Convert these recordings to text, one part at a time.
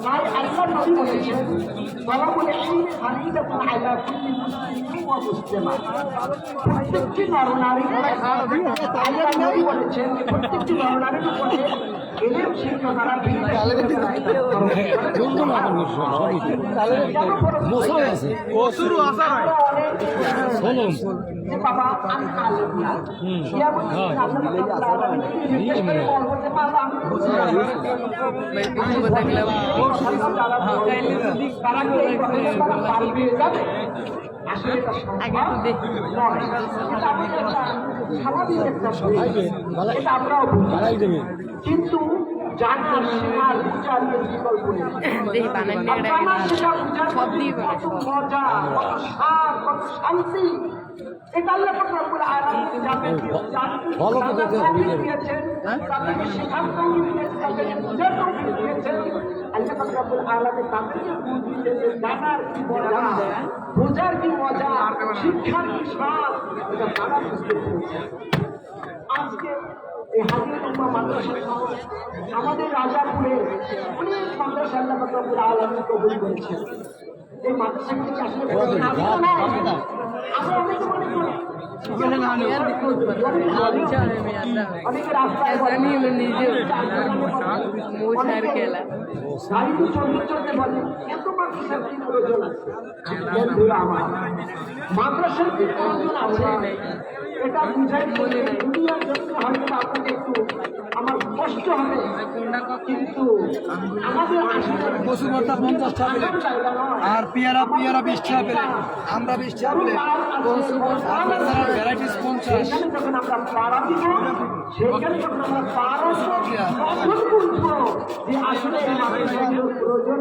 তাই আল্লাহ নবী বলেছেন ওয়ালাকুল ইলমু ফারিদাতুন আলা কুল্লি মুসলিমিন ওয়া মুসলিমা। প্রত্যেকটি নরনারী আল্লাহ নবী বলেছেন যে প্রত্যেকটি নরনারীর উপরে ইলম শিক্ষা দ্বারা যে বাবা আমি আলেম না ইয়া বলছেন কিন্তু জানার শেখার বুঝার বিকল্প নেই। মজা কত সার কত শান্তি এটা আল্লাহ রব্বুল আলামিন দিয়েছেন, তাদেরকে শেখার তৌফিক দিয়েছেন, তাদেরকে বুঝার তৌফিক দিয়েছেন। আল্লাহ রব্বুল আলামিন তাদেরকে বুঝিয়ে জানার কি মজা, বোঝার কি মজা, শিক্ষার কি স্বাদ, এটা তারা বুঝতে পেরেছেন। আজকে এই হাদিয়া উম্মাহ মাদ্রাসা আমাদের রাজাপুরে অনেক মাদ্রাসা আল্লাহ রব্বুল আলামিন কবুল করেছেন। এই মাদ্রাসাগুলি আসলে আমরা অনেকে মনে করি মাদ্রাসার কি প্রয়োজন আছে এটা বুঝাই দুনিয়ার জন্য হয়তো আপনাকে একটু আমার কষ্ট হবে, কিন্তু আমাদের আর পেয়ারা 20 টাকা পেলে আমরা 20 টাকা পেলে ভ্যারাইটিস 50। যখন আমরা পাড়া দিব সেখানে যখন আমরা পাড়া তখন বুঝবো যে আসলে প্রয়োজন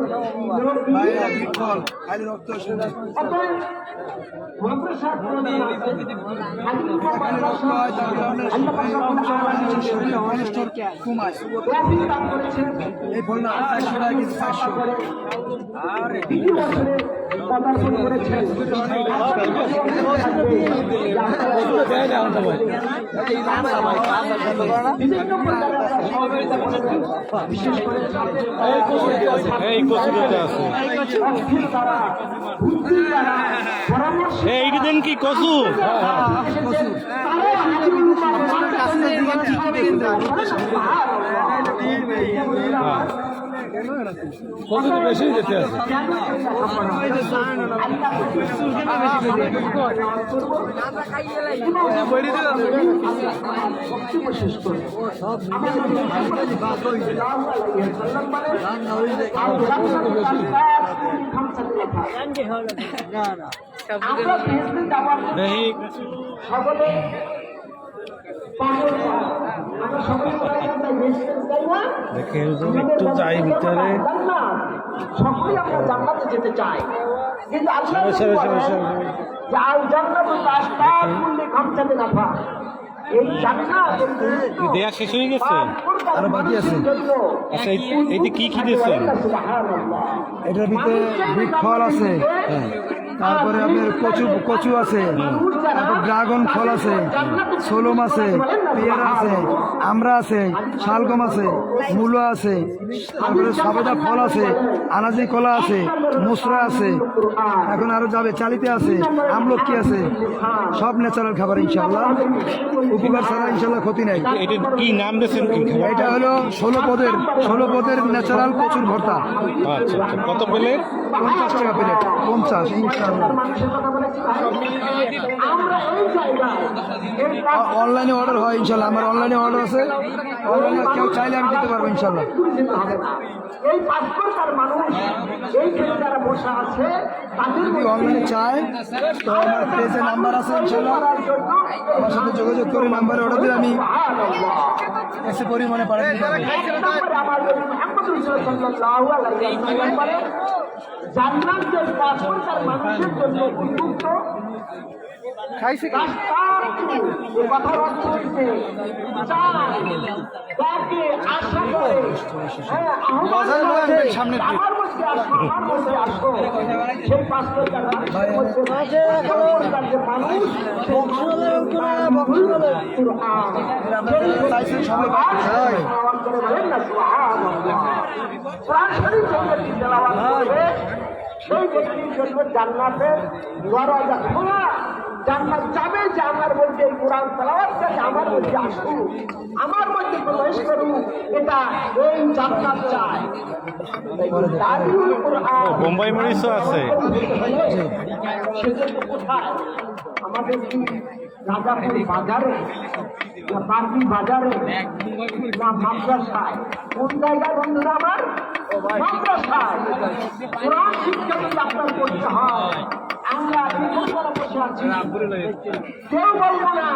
মাদ্রাসার প্রয়োজন এই ফল না 400 টাকা কেজি 400 আর দ্বিতীয় বছরে পদার্পণ করেছেন। এইটি দেন কি কচু কত বেশি যেতে আছে সকলে দেখেন একটু যাই ভিতরে সকলেই আমরা জান্নাতে যেতে চাই, কিন্তু আল্লাহ যে আল জান্নাতু তাহতাল কুল্লি খামসাতি নাফা, এই জান্নাত দেয়া শেষ হয়ে গেছে আরো বাকি আছে। আচ্ছা এইটা কি কি দিয়েছেন? এটার ভিতরে বিট ফল আছে, তারপরে আপনার কচু আছে, তারপর ড্রাগন ফল আছে, সোলম আছে, পেয়ারা আছে, আমরা আছে, শালগম আছে, মূলো আছে, তারপরে সবেদা ফল আছে, আনাজি কলা আছে, মুসরা আছে, এখন আরো যাবে চালিতে আছে, আমলকি আছে, সব ন্যাচারাল খাবার ইনশাল্লাহ। উপকার ছাড়া ইনশাল্লাহ ক্ষতি নাই। এটা কি নাম দিয়েছেন? এটা হলো 16 পদের ন্যাচারাল কচুর ভর্তা। আচ্ছা আচ্ছা, কত প্লেট? 50 টাকা প্লেট। 50 ইনশাআল্লাহ। অনলাইনে অর্ডার হয় ইনশাআল্লাহ, আমার অনলাইনে অর্ডার আছে, অনলাইনে কেউ চাইলে আমি দিতে পারবো ইনশাআল্লাহ। এই পাঁচবার মানুষ এইখানে যারা বসে আছে তাদের যদি অনলাইনে চায় তো আমার পেজে নাম্বার আছে ইনশাআল্লাহ, আমার সাথে যোগাযোগ করে নাম্বারে অর্ডার দিলে আমি এসে পরিমাণে পাঠাতে পারবো। জান্নাতের পাঁচবার মানুষের জন্য উন্মুক্ত খাইছে কি কথার অর্থ হচ্ছে যাকে আশা করে সামনে আমার মধ্যে আসো, আমার মধ্যে আসো, সেই পাঁচবার মানুষ করে বলেন না সুবহানাল্লাহ। কোরআন শরীফ যে ব্যক্তি তেলাওয়াত করবে সেই ব্যক্তির জন্য জান্নাতের দরজা খোলা। জান্নাত যাবে যে আমার মধ্যে এই কোরআন তেলাওয়াতকারী আমার মধ্যে আসুক, আমার মধ্যে প্রবেশ করুক, এটা এই জান্নাত চায়। দারুল কোরআন বোম্বাই মরিচও আছে। সেজন্য কোথায় আমাদের কি রাজাপুর বাজারে না পার্টি বাজারে না মাদ্রাসায়? কোন জায়গায় বন্ধুরা আমার? মাদ্রাসায়। কোরআন শিক্ষা যদি আপনার করতে হয়, আমরা বসে আছি, কেউ বলবো না